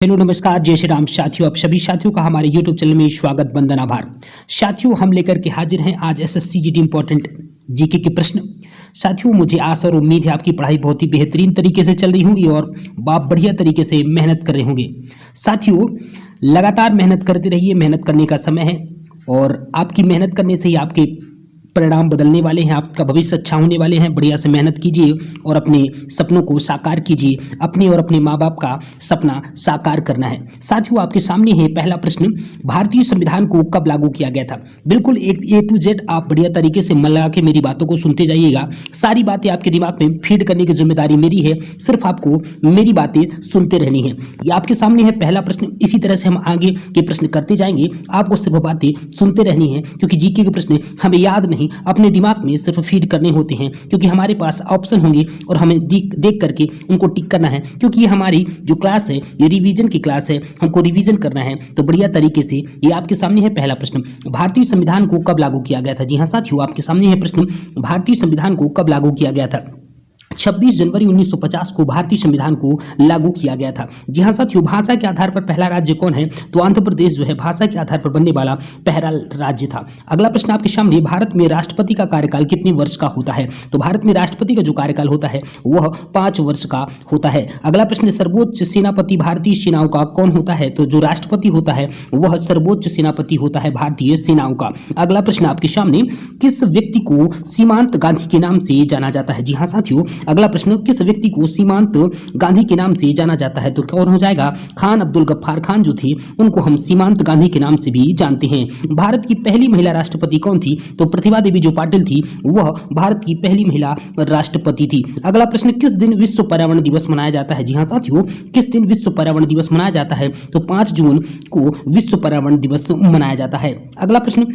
Hello नमस्कार जय श्री राम साथियों, आप सभी साथियों का हमारे यूट्यूब चैनल में स्वागत वंदन आभार। साथियों, हम लेकर के हाजिर हैं आज एसएससी जीडी इंपॉर्टेंट जीके के प्रश्न। साथियों, मुझे आशा और उम्मीद है आपकी पढ़ाई बहुत ही बेहतरीन तरीके से चल रही होगी और आप बढ़िया तरीके से मेहनत कर रहे होंगे। साथियों, लगातार मेहनत करते रहिए, मेहनत करने का समय है और आपकी मेहनत करने से ही आपके परिणाम बदलने वाले हैं, आपका भविष्य अच्छा होने वाले हैं। बढ़िया से मेहनत कीजिए और अपने सपनों को साकार कीजिए। अपने और अपने माँ बाप का सपना साकार करना है। साथियों, आपके सामने है पहला प्रश्न, भारतीय संविधान को कब लागू किया गया था। बिल्कुल एक ए टू जेड आप बढ़िया तरीके से मन लगा के मेरी बातों को सुनते जाइएगा। सारी बातें आपके दिमाग में फीड करने की जिम्मेदारी मेरी है, सिर्फ आपको मेरी बातें सुनते रहनी है। ये आपके सामने है पहला प्रश्न। इसी तरह से हम आगे के प्रश्न करते जाएंगे, आपको सिर्फ बातें सुनते रहनी है, क्योंकि जीके के प्रश्न हमें याद नहीं, अपने दिमाग में सिर्फ फीड करने होते हैं, क्योंकि हमारे पास ऑप्शन होंगे और हमें देख करके उनको टिक करना है। क्योंकि ये हमारी जो क्लास है ये रिवीजन की क्लास है, हमको रिवीजन करना है। तो बढ़िया तरीके से ये आपके सामने है पहला प्रश्न, भारतीय संविधान को कब लागू किया गया था। जी हाँ साथियों, आपके सामने है प्रश्न, भारतीय संविधान को कब लागू किया गया था। 26 जनवरी 1950 को भारतीय संविधान को लागू किया गया था। जी हाँ साथियों, भाषा के आधार पर पहला राज्य कौन है, तो आंध्र प्रदेश जो है भाषा के आधार पर बनने वाला पहला राज्य था। अगला प्रश्न आपके सामने, भारत में राष्ट्रपति का कार्यकाल कितने वर्ष का होता है। तो भारत में राष्ट्रपति का जो कार्यकाल होता है वह 5 वर्ष का होता है। अगला प्रश्न, सर्वोच्च सेनापति भारतीय सेनाओं का कौन होता है। तो जो राष्ट्रपति होता है वह सर्वोच्च सेनापति होता है भारतीय सेनाओं का। अगला प्रश्न आपके सामने, किस व्यक्ति को सीमांत गांधी के नाम से जाना जाता है। जी हाँ साथियों, अगला प्रश्न, किस व्यक्ति को सीमांत गांधी के नाम से जाना जाता है। तो कौन हो जाएगा, खान अब्दुल गफ्फार खान जो थे उनको हम सीमांत गांधी के नाम से भी जानते हैं। भारत की पहली महिला राष्ट्रपति कौन थी, तो प्रतिभा देवी जो पाटिल थी वह भारत की पहली महिला राष्ट्रपति थी। अगला प्रश्न, किस दिन विश्व पर्यावरण दिवस मनाया जाता है। जी हाँ साथियों, किस दिन विश्व पर्यावरण दिवस मनाया जाता है, तो 5 जून को विश्व पर्यावरण दिवस मनाया जाता है। अगला प्रश्न,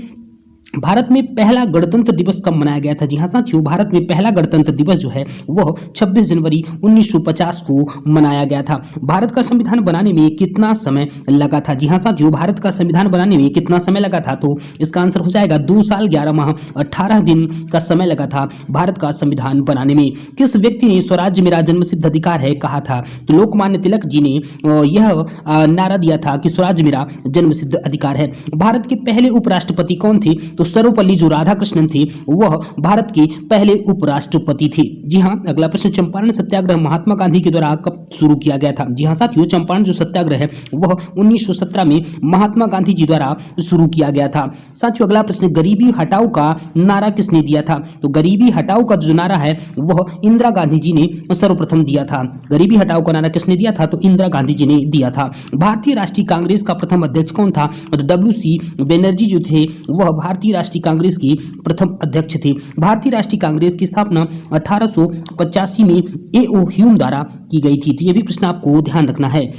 भारत में पहला गणतंत्र दिवस कब मनाया गया था। जी हाँ साथियों, भारत में पहला गणतंत्र दिवस जो है वह 26 जनवरी 1950 को मनाया गया था। भारत का संविधान बनाने में कितना समय लगा था। जी हाँ साथियों, भारत का संविधान बनाने में कितना समय लगा था, तो इसका आंसर हो जाएगा 2 साल 11 माह 18 दिन का समय लगा था भारत का संविधान बनाने में। किस व्यक्ति ने स्वराज्य मेरा जन्मसिद्ध अधिकार है कहा था, तो लोकमान्य तिलक जी ने यह नारा दिया था कि स्वराज्य मेरा जन्मसिद्ध अधिकार है। भारत के पहले उपराष्ट्रपति कौन थे, तो सर्वपल्ली जो राधाकृष्णन थे वह भारत के पहले उपराष्ट्रपति थे। जी हाँ, अगला प्रश्न, चंपारण सत्याग्रह महात्मा गांधी के द्वारा कब शुरू किया गया था। जी हाँ साथियों, चंपारण जो सत्याग्रह है वह 1917 में महात्मा गांधी जी द्वारा शुरू किया गया था। साथियों, अगला प्रश्न, गरीबी हटाओ का नारा किसने दिया था। तो गरीबी हटाओ का जो नारा है वह इंदिरा गांधी जी ने सर्वप्रथम दिया था। गरीबी हटाओ का नारा किसने दिया था, तो इंदिरा गांधी जी ने दिया था। भारतीय राष्ट्रीय कांग्रेस का प्रथम अध्यक्ष कौन था, तो डब्ल्यू.सी. बनर्जी जो थे वह भारतीय राष्ट्रीय कांग्रेस के प्रथम अध्यक्ष थे। भारतीय राष्ट्रीय कांग्रेस की स्थापना 1885 में ए.ओ. ह्यूम द्वारा की गई थी। तो यह भी प्रश्न आपको ध्यान रखना है।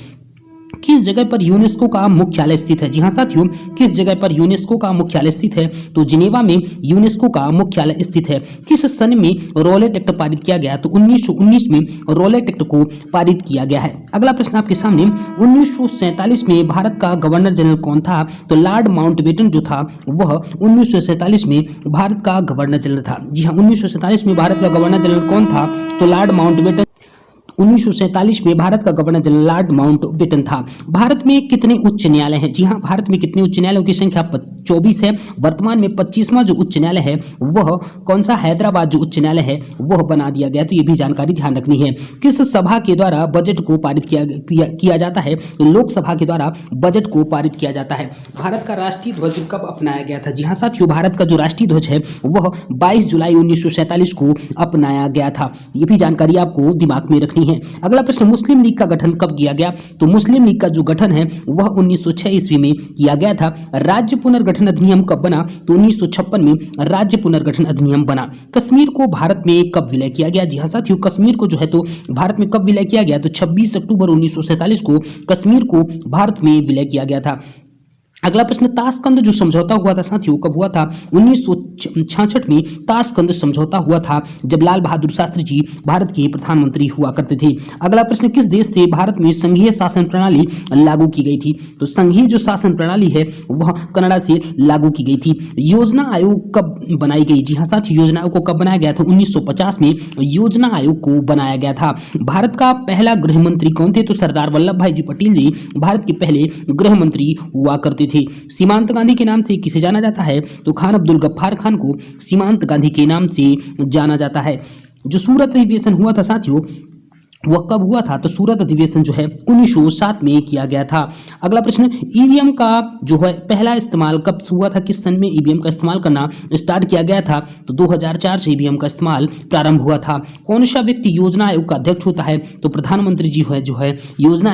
किस जगह पर यूनेस्को का मुख्यालय स्थित है। जी हाँ साथियों, किस जगह पर यूनेस्को का मुख्यालय स्थित है, तो जिनेवा में यूनेस्को का मुख्यालय स्थित है। किस सन में रॉलेट एक्ट पारित किया गया, तो 1919 में रॉलेट एक्ट को पारित किया गया है। अगला प्रश्न आपके सामने, 1947 में भारत का गवर्नर जनरल कौन था, तो लॉर्ड माउंटबेटन जो था वह 1947 में भारत का गवर्नर जनरल था। जी हाँ, 1947 में भारत का गवर्नर जनरल कौन था, तो लॉर्ड माउंटबेटन 1947 में भारत का गवर्नर जनरल लॉर्ड माउंटबेटन था। भारत में कितने उच्च न्यायालय हैं। जी हाँ, भारत में कितने उच्च न्यायालयों की संख्या 24 है। वर्तमान में 25वां जो उच्च न्यायालय है वह कौन सा, हैदराबाद जो उच्च न्यायालय है वह बना दिया गया। तो ये भी जानकारी ध्यान रखनी है। किस सभा के द्वारा बजट को पारित किया जाता है, तो लोकसभा के द्वारा बजट को पारित किया जाता है। भारत का राष्ट्रीय ध्वज कब अपनाया गया था। जी हाँ साथियों, भारत का जो राष्ट्रीय ध्वज है वह 22 जुलाई 1947 को अपनाया गया था। ये भी जानकारी आपको दिमाग में रखनी है। अगला प्रश्न, मुस्लिम लीग का गठन कब किया गया, तो मुस्लिम लीग का जो गठन है वह 1906 ईस्वी में किया गया था। राज्य पुनर्गठन अधिनियम कब बना, तो 1956 में राज्य पुनर्गठन अधिनियम बना। कश्मीर को भारत में कब विलय किया गया। जी हाँ साथियों, कश्मीर को जो है तो भारत में कब विलय किया गया, तो 26 अक्टूबर 1947 को कश्मीर को भारत में विलय किया गया था। अगला प्रश्न, ताशकंद जो समझौता हुआ था साथियों कब हुआ था? 1966 में ताशकंद समझौता हुआ था, जब लाल बहादुर शास्त्री जी भारत के प्रधानमंत्री हुआ करते थे। अगला प्रश्न, किस देश से भारत में संघीय शासन प्रणाली लागू की गई थी? तो संघीय जो शासन प्रणाली है वह कनाडा से लागू की गई थी। योजना आयोग कब बनाई गई? जी हाँ साथियों, योजना आयोग को कब बनाया गया था? 1950 में योजना आयोग को बनाया गया था। भारत का पहला गृह मंत्री कौन थे? तो सरदार वल्लभ भाई जी पटेल जी भारत के पहले गृह मंत्री हुआ करते थे। सीमांत गांधी के नाम से किसे जाना जाता है? तो खान अब्दुल गफ्फार खान को सीमांत गांधी के नाम से जाना जाता है। जो सूरत अधिवेशन हुआ था साथियों वह कब हुआ था? तो सूरत अधिवेशन जो है 1907 में किया गया था। अगला प्रश्न, ईवीएम का जो है पहला इस्तेमाल कब हुआ था? किस सन में ईवीएम का इस्तेमाल करना स्टार्ट किया गया था? तो 2004 से ईवीएम का इस्तेमाल प्रारंभ हुआ था। कौन सा व्यक्ति योजना आयोग का अध्यक्ष होता है? तो प्रधानमंत्री जी जो है योजना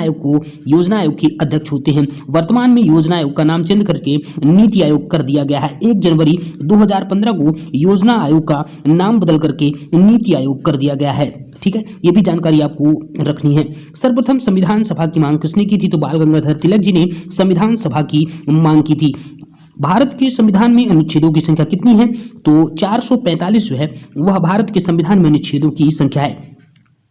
आयोग के अध्यक्ष होते हैं। वर्तमान में योजना आयोग का नाम चेंज करके नीति आयोग कर दिया गया है। 1 जनवरी 2015 को योजना आयोग का नाम बदल करके नीति आयोग कर दिया गया है। ठीक है, ये भी जानकारी आपको रखनी है। सर्वप्रथम संविधान सभा की मांग किसने की थी? तो बाल गंगाधर तिलक जी ने संविधान सभा की मांग की थी। भारत के संविधान में अनुच्छेदों की संख्या कितनी है? तो 445 जो है वह भारत के संविधान में अनुच्छेदों की संख्या है।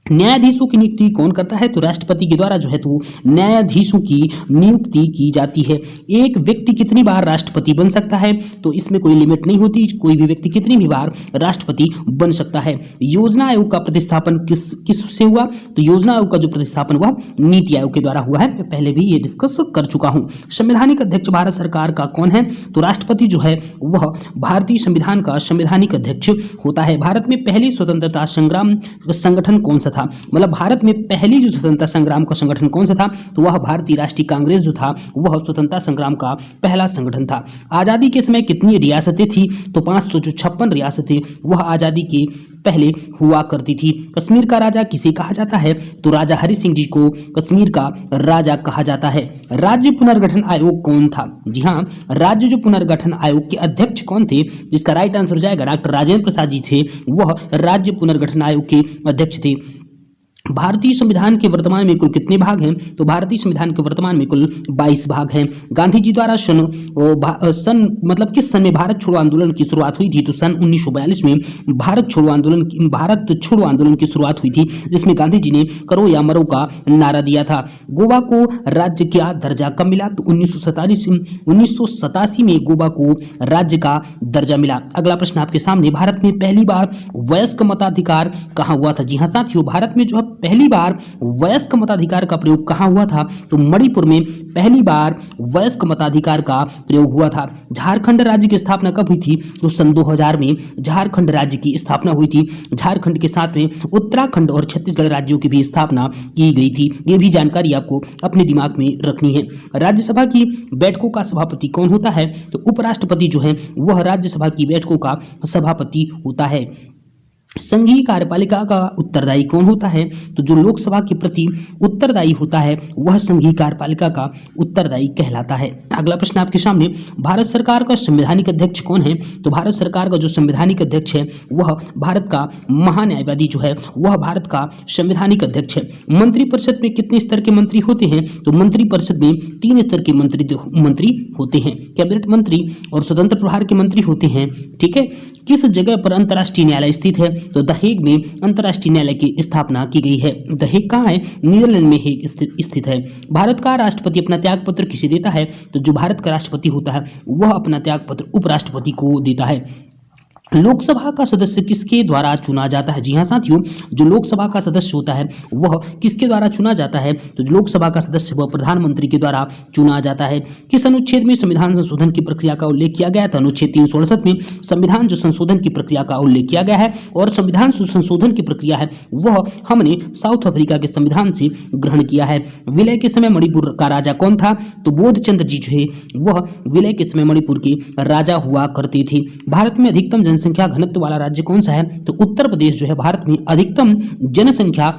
न्यायाधीशों की नियुक्ति कौन करता है? तो राष्ट्रपति के द्वारा जो है तो न्यायाधीशों की नियुक्ति की जाती है। एक व्यक्ति कितनी बार राष्ट्रपति बन सकता है? तो इसमें कोई लिमिट नहीं होती, कोई भी व्यक्ति कितनी भी बार राष्ट्रपति बन सकता है। योजना आयोग का प्रतिस्थापन किस से हुआ? तो योजना आयोग का जो प्रतिस्थापन हुआ नीति आयोग के द्वारा हुआ है। मैं पहले भी ये डिस्कस कर चुका हूं। संवैधानिक अध्यक्ष भारत सरकार का कौन है? तो राष्ट्रपति जो है वह भारतीय संविधान का संवैधानिक अध्यक्ष होता है। भारत में पहली स्वतंत्रता संग्राम संगठन कौन सा था? मतलब भारत में पहली जो स्वतंत्रता संग्राम का संगठन कौन सा था? तो वह भारतीय राष्ट्रीय कांग्रेस जो था वह स्वतंत्रता संग्राम का पहला संगठन था। आजादी के समय कितनी रियासतें थी? तो 556 रियासतें वह आजादी के पहले हुआ करती थी। कश्मीर का राजा किसे कहा जाता है? तो राजा हरि सिंह जी को कश्मीर का राजा कहा जाता है। राज्य पुनर्गठन आयोग कौन था? जी हाँ, राज्य जो पुनर्गठन आयोग के अध्यक्ष कौन थे? जिसका राइट आंसर हो जाएगा डॉक्टर राजेंद्र प्रसाद जी थे, वह राज्य पुनर्गठन आयोग के अध्यक्ष थे। भारतीय संविधान के वर्तमान में कुल कितने भाग हैं? तो भारतीय संविधान के वर्तमान में कुल 22 भाग हैं। गांधी जी द्वारा सन मतलब किस सन में भारत छोड़ो आंदोलन की शुरुआत हुई थी? तो सन 1942 में भारत छोड़ो आंदोलन की शुरुआत हुई थी, जिसमें गांधी जी ने करो या मरो का नारा दिया था। गोवा को राज्य का दर्जा कब मिला? तो 1987 में गोवा को राज्य का दर्जा मिला। अगला प्रश्न आपके सामने, भारत में पहली बार वयस्क मताधिकार कहाँ हुआ था? जी हाँ साथियों, भारत में जो है पहली बार वयस्क मताधिकार का प्रयोग कहां हुआ था? तो मणिपुर में पहली बार वयस्क मताधिकार का प्रयोग हुआ था। झारखंड राज्य की स्थापना कब हुई थी? तो सन 2000 में झारखंड राज्य की स्थापना हुई थी। झारखंड के साथ में उत्तराखंड और छत्तीसगढ़ राज्यों की भी स्थापना की गई थी। ये भी जानकारी आपको अपने दिमाग में रखनी है। राज्यसभा की बैठकों का सभापति कौन होता है? तो उपराष्ट्रपति जो है वह राज्यसभा की बैठकों का सभापति होता है। संघीय कार्यपालिका का उत्तरदायी कौन होता है? तो जो लोकसभा के प्रति उत्तरदायी होता है वह संघीय कार्यपालिका का उत्तरदायी कहलाता है। अगला प्रश्न आपके सामने, भारत सरकार का संवैधानिक अध्यक्ष कौन है? तो भारत सरकार का जो संवैधानिक अध्यक्ष है वह भारत का महान्यायवादी जो है वह भारत का संवैधानिक अध्यक्ष है। मंत्रिपरिषद में कितने स्तर के मंत्री होते हैं? तो मंत्रिपरिषद में 3 स्तर के मंत्री होते हैं। कैबिनेट मंत्री और स्वतंत्र प्रभार के मंत्री होते हैं। ठीक है, किस जगह पर अंतर्राष्ट्रीय न्यायालय स्थित है? तो द हेग में अंतर्राष्ट्रीय न्यायालय की स्थापना की गई है। द हेग कहाँ है? नीदरलैंड में हेग स्थित है। भारत का राष्ट्रपति अपना त्यागपत्र किसे देता है? तो जो भारत का राष्ट्रपति होता है वह अपना त्यागपत्र उपराष्ट्रपति को देता है। लोकसभा का सदस्य किसके द्वारा चुना जाता है? जी हाँ साथियों, जो लोकसभा का सदस्य होता है वह किसके द्वारा चुना जाता है? तो जो लोकसभा का सदस्य वह प्रधानमंत्री के द्वारा चुना जाता है। किस अनुच्छेद में संविधान संशोधन की प्रक्रिया का उल्लेख किया गया था? अनुच्छेद 368 में संविधान जो संशोधन की प्रक्रिया का उल्लेख किया गया है, और संविधान संशोधन की प्रक्रिया है वह हमने साउथ अफ्रीका के संविधान से ग्रहण किया है। विलय के समय मणिपुर का राजा कौन था? तो बोधचंद्र जी जो है वह विलय के समय मणिपुर के राजा हुआ करते थे। भारत में अधिकतम जनसंख्या घनत्व वाला राज्य कौन सा है? तो उत्तर प्रदेश जो है भारत में अधिकतम जनसंख्या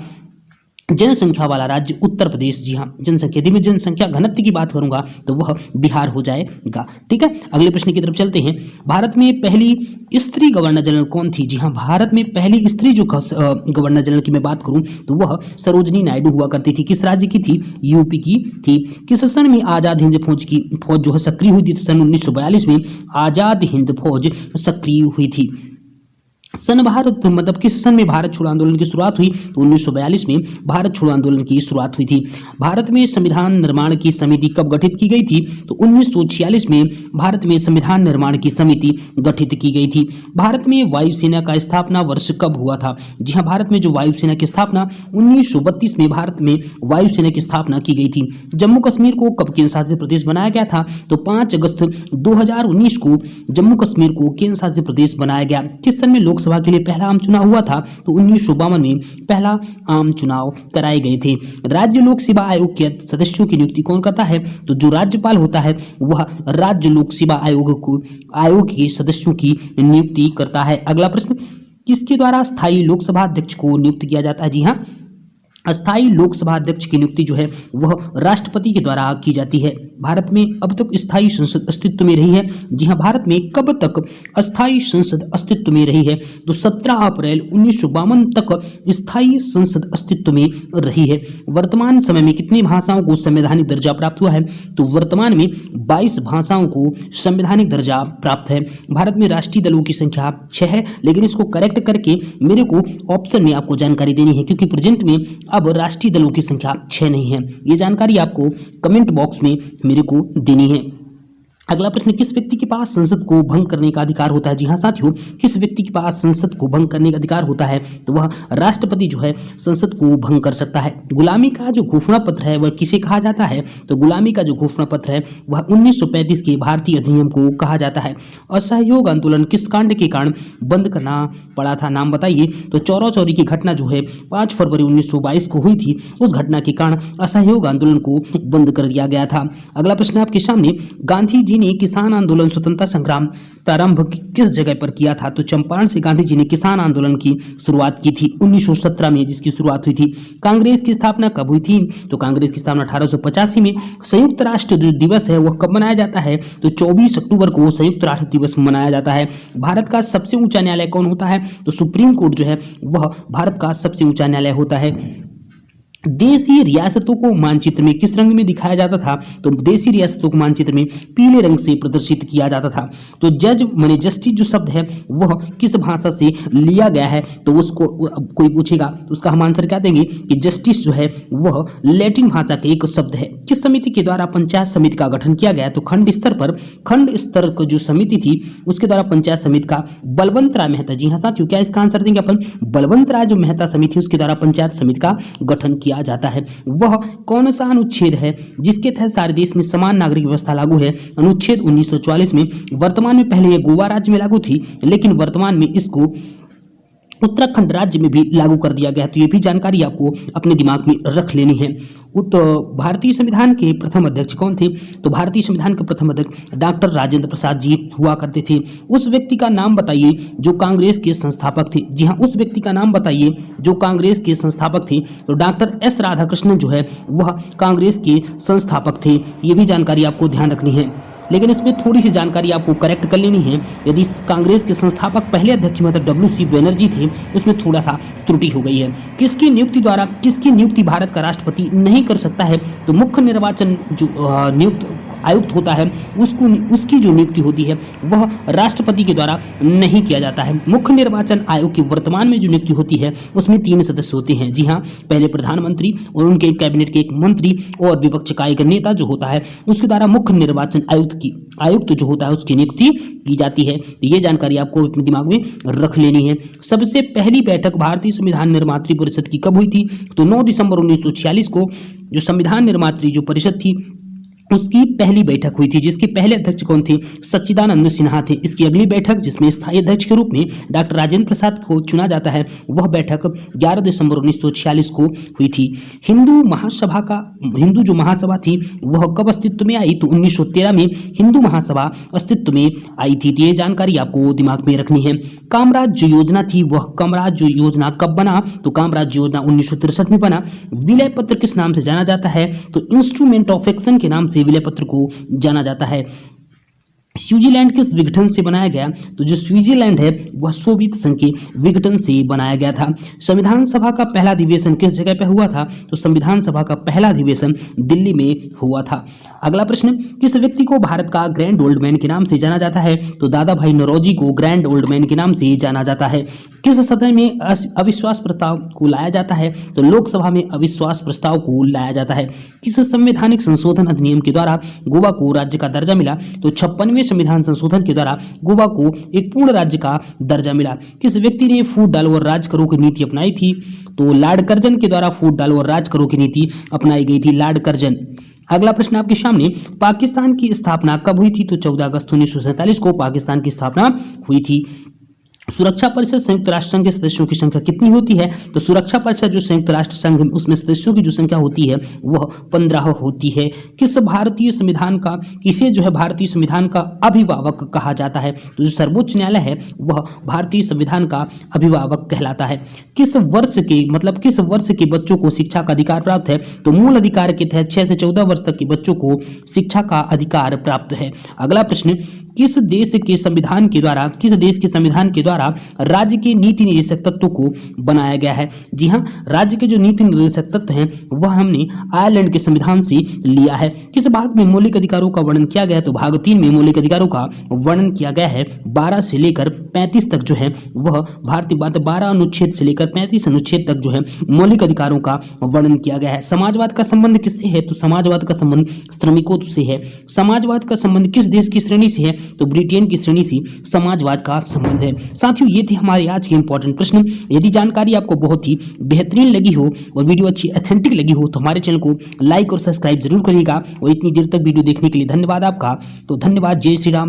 जनसंख्या वाला राज्य उत्तर प्रदेश। जी हाँ, जनसंख्या, यदि मैं जनसंख्या घनत्व की बात करूंगा तो वह बिहार हो जाएगा। ठीक है, अगले प्रश्न की तरफ चलते हैं। भारत में पहली स्त्री गवर्नर जनरल कौन थी? जी हाँ, भारत में पहली स्त्री जो गवर्नर जनरल की मैं बात करूं तो वह सरोजनी नायडू हुआ करती थी। किस राज्य की थी? यूपी की थी। किस सन में आजाद हिंद फौज जो है सक्रिय हुई थी? तो सन 1942 में आजाद हिंद फौज सक्रिय हुई थी। सन भारत मतलब किस सन में भारत छोड़ो आंदोलन की शुरुआत हुई? तो 1942 में भारत छोड़ो आंदोलन की शुरुआत हुई थी। भारत में संविधान निर्माण की समिति कब गठित की गई थी? तो 1946 में भारत में संविधान निर्माण की समिति गठित की गई थी। भारत में वायुसेना का स्थापना वर्ष कब हुआ था? जी हाँ, भारत में जो वायुसेना की स्थापना 1932 में भारत में वायुसेना की स्थापना की गई थी। जम्मू कश्मीर को कब केंद्र शासित प्रदेश बनाया गया था? तो 5 अगस्त 2019 को जम्मू कश्मीर को केंद्र शासित प्रदेश बनाया गया। किस सन में लोकसभा के लिए पहला आम चुनाव हुआ था? तो 1952 में पहला आम चुनाव कराए गए थे। राज्य लोक सेवा आयोग के सदस्यों की नियुक्ति कौन करता है? तो जो राज्यपाल होता है वह राज्य लोक सेवा आयोग के सदस्यों की नियुक्ति करता है। अगला प्रश्न, किसके द्वारा स्थायी लोकसभा अध्यक्ष को नियुक्त किया जाता है? जी हाँ, अस्थायी लोकसभा अध्यक्ष की नियुक्ति जो है वह राष्ट्रपति के द्वारा की जाती है। भारत में अब तक स्थायी संसद अस्तित्व में रही है। जी हां, भारत में कब तक अस्थायी संसद अस्तित्व में रही है? तो 17 अप्रैल 1952 तक स्थायी संसद अस्तित्व में रही है। वर्तमान समय में कितनी भाषाओं को संवैधानिक दर्जा प्राप्त हुआ है? तो वर्तमान में 22 भाषाओं को संवैधानिक दर्जा प्राप्त है। भारत में राष्ट्रीय दलों की संख्या 6 है, लेकिन इसको करेक्ट करके मेरे को ऑप्शन में आपको जानकारी देनी है, क्योंकि प्रेजेंट में अब राष्ट्रीय दलों की संख्या 6 नहीं है। ये जानकारी आपको कमेंट बॉक्स में मेरे को देनी है। अगला प्रश्न, किस व्यक्ति के पास संसद को भंग करने का अधिकार होता है? जी हाँ साथियों, किस व्यक्ति के पास संसद को भंग करने का अधिकार होता है? तो वह राष्ट्रपति जो है संसद को भंग कर सकता है। गुलामी का जो घोषणा पत्र है वह किसे कहा जाता है? तो गुलामी का जो घोषणा पत्र है वह 1935 के भारतीय अधिनियम को कहा जाता है। असहयोग आंदोलन किस कांड के कारण बंद करना पड़ा था? नाम बताइए। तो चौरा चौरी की घटना जो है 5 फरवरी 1922 को हुई थी, उस घटना के कारण असहयोग आंदोलन को बंद कर दिया गया था। अगला प्रश्न आपके सामने, गांधी जी ने किसान आंदोलन स्वतंत्रता संग्राम प्रारंभ किस जगह पर किया था? तो चंपारण से गांधी जी ने किसान आंदोलन की शुरुआत की थी 1917 में, जिसकी शुरुआत हुई थी। कांग्रेस की स्थापना कब हुई थी? तो कांग्रेस की स्थापना 1885 में। संयुक्त राष्ट्र जो दिवस है वह कब मनाया जाता है? तो 24 अक्टूबर को संयुक्त राष्ट्र दिवस मनाया जाता है। भारत का सबसे ऊंचा न्यायालय कौन होता है? तो सुप्रीम कोर्ट जो है वह भारत का सबसे ऊंचा न्यायालय होता है। देशी रियासतों को मानचित्र में किस रंग में दिखाया जाता था? तो देशी रियासतों को मानचित्र में पीले रंग से प्रदर्शित किया जाता था। तो जज माने जस्टिस जो शब्द है वह किस भाषा से लिया गया है? तो उसको कोई पूछेगा तो उसका हम आंसर क्या देंगे कि जस्टिस जो है वह लैटिन भाषा का एक शब्द है। किस समिति के द्वारा पंचायत समिति का गठन किया गया? तो खंड स्तर पर, खंड स्तर की जो समिति थी उसके द्वारा पंचायत समिति का बलवंत राय मेहता, जी हाँ साथियों, क्या इसका आंसर देंगे अपन? बलवंत राय जो मेहता समिति उसके द्वारा पंचायत समिति का गठन किया जाता है। वह कौन सा अनुच्छेद है जिसके तहत सारे देश में समान नागरिक व्यवस्था लागू है? अनुच्छेद 1944 में। वर्तमान में, पहले यह गोवा राज्य में लागू थी, लेकिन वर्तमान में इसको उत्तराखंड राज्य में भी लागू कर दिया गया है। तो ये भी जानकारी आपको अपने दिमाग में रख लेनी है। भारतीय संविधान के प्रथम अध्यक्ष कौन थे? तो भारतीय संविधान के प्रथम अध्यक्ष डॉक्टर राजेंद्र प्रसाद जी हुआ करते थे। उस व्यक्ति का नाम बताइए जो कांग्रेस के संस्थापक थे। जी हाँ, उस व्यक्ति का नाम बताइए जो कांग्रेस के संस्थापक थे। तो डॉक्टर एस राधाकृष्णन जो है वह कांग्रेस के संस्थापक थे। ये भी जानकारी आपको ध्यान रखनी है, लेकिन इसमें थोड़ी सी जानकारी आपको करेक्ट कर लेनी है। यदि कांग्रेस के संस्थापक पहले अध्यक्ष मतलब WC बैनर्जी थे, इसमें थोड़ा सा त्रुटि हो गई है। किसकी नियुक्ति भारत का राष्ट्रपति नहीं कर सकता है? तो मुख्य निर्वाचन जो नियुक्त आयुक्त होता है उसकी जो नियुक्ति होती है वह राष्ट्रपति के द्वारा नहीं किया जाता है। मुख्य निर्वाचन आयोग की वर्तमान में जो नियुक्ति होती है उसमें 3 सदस्य होते हैं। जी हाँ, पहले प्रधानमंत्री और उनके कैबिनेट के एक मंत्री और विपक्ष का एक नेता जो होता है उसके द्वारा मुख्य निर्वाचन आयुक्त जो होता है उसकी नियुक्ति की जाती है। तो ये जानकारी आपको अपने दिमाग में रख लेनी है। सबसे पहली बैठक भारतीय संविधान निर्मात्री परिषद की कब हुई थी? तो 9 दिसंबर 1946 को जो संविधान निर्मात्री जो परिषद थी उसकी पहली बैठक हुई थी, जिसके पहले अध्यक्ष कौन थे? सच्चिदानंद सिन्हा थे। इसकी अगली बैठक जिसमें स्थायी अध्यक्ष के रूप में डॉक्टर राजेंद्र प्रसाद को चुना जाता है, वह बैठक 11 दिसंबर 1946 को हुई थी। हिंदू जो महासभा थी वह कब अस्तित्व में आई? तो 1913 में हिंदू महासभा अस्तित्व में आई थी। तो ये जानकारी आपको दिमाग में रखनी है। कामराज जो योजना थी वह कामराज जो योजना कब बना? तो कामराज योजना 1963 में बना। विलय पत्र किस नाम से जाना जाता है? तो इंस्ट्रूमेंट ऑफ एक्शन के नाम से विलय पत्र को जाना जाता है। स्विट्जरलैंड किस विघटन से बनाया गया? तो जो स्विट्जरलैंड है वह सोवियत संघ के विघटन से बनाया गया था। संविधान सभा का पहला अधिवेशन किस जगह पे हुआ था? तो संविधान सभा का पहला अधिवेशन दिल्ली में हुआ था। अगला प्रश्न, किस व्यक्ति को भारत का ग्रैंड ओल्ड मैन के नाम से जाना जाता है? तो दादा भाई नौरोजी को ग्रैंड ओल्ड मैन के नाम से जाना जाता है। किस सदन में अविश्वास प्रस्ताव को लाया जाता है? तो लोकसभा में अविश्वास प्रस्ताव को लाया जाता है। किस संवैधानिक संशोधन अधिनियम के द्वारा गोवा को राज्य का दर्जा मिला? तो 56वें संविधान संशोधन के द्वारा गोवा को एक पूर्ण राज्य का दर्जा मिला। किस व्यक्ति ने फूट डालो और राज करो की नीति अपनाई थी? तो लॉर्ड कर्जन के द्वारा फूट डालो और राज करो की नीति अपनाई गई थी, लॉर्ड कर्जन। अगला प्रश्न आपके सामने, पाकिस्तान की स्थापना कब हुई थी? तो 14 अगस्त 1947 को पाकिस्तान की स्थापना हुई थी। सुरक्षा परिषद संयुक्त राष्ट्र संघ के सदस्यों की संख्या कितनी होती है? तो सुरक्षा परिषद जो संयुक्त राष्ट्र संघ है उसमें सदस्यों की जो संख्या होती है वह 15 होती है। किसे जो है भारतीय संविधान का अभिभावक कहा जाता है? तो जो सर्वोच्च न्यायालय है वह भारतीय संविधान का अभिभावक कहलाता है। किस वर्ष के बच्चों को शिक्षा का अधिकार प्राप्त है? तो मूल अधिकार के तहत 6 से 14 वर्ष तक के बच्चों को शिक्षा का अधिकार प्राप्त है। अगला प्रश्न, किस देश के संविधान के द्वारा राज्य के नीति निर्देशक तत्वों को बनाया गया है? जी हाँ, राज्य के जो नीति निर्देशक तत्व हैं वह हमने आयरलैंड के संविधान से लिया है। किस भाग में मौलिक अधिकारों का वर्णन किया गया है? तो भाग 3 में मौलिक अधिकारों का वर्णन किया गया है। 12 से लेकर 35 तक जो है वह भारतीय 12 अनुच्छेद से लेकर 35 अनुच्छेद तक जो है मौलिक अधिकारों का वर्णन किया गया है। समाजवाद का संबंध किससे है? तो समाजवाद का संबंध श्रमिकों से है। समाजवाद का संबंध किस देश की श्रेणी से है? तो ब्रिटेन की श्रेणी से समाजवाद का संबंध है। साथियों, ये थे हमारे आज के इंपॉर्टेंट प्रश्न। यदि जानकारी आपको बहुत ही बेहतरीन लगी हो और वीडियो अच्छी ऑथेंटिक लगी हो तो हमारे चैनल को लाइक और सब्सक्राइब जरूर करिएगा। और इतनी देर तक वीडियो देखने के लिए धन्यवाद आपका। तो धन्यवाद। जय श्री राम।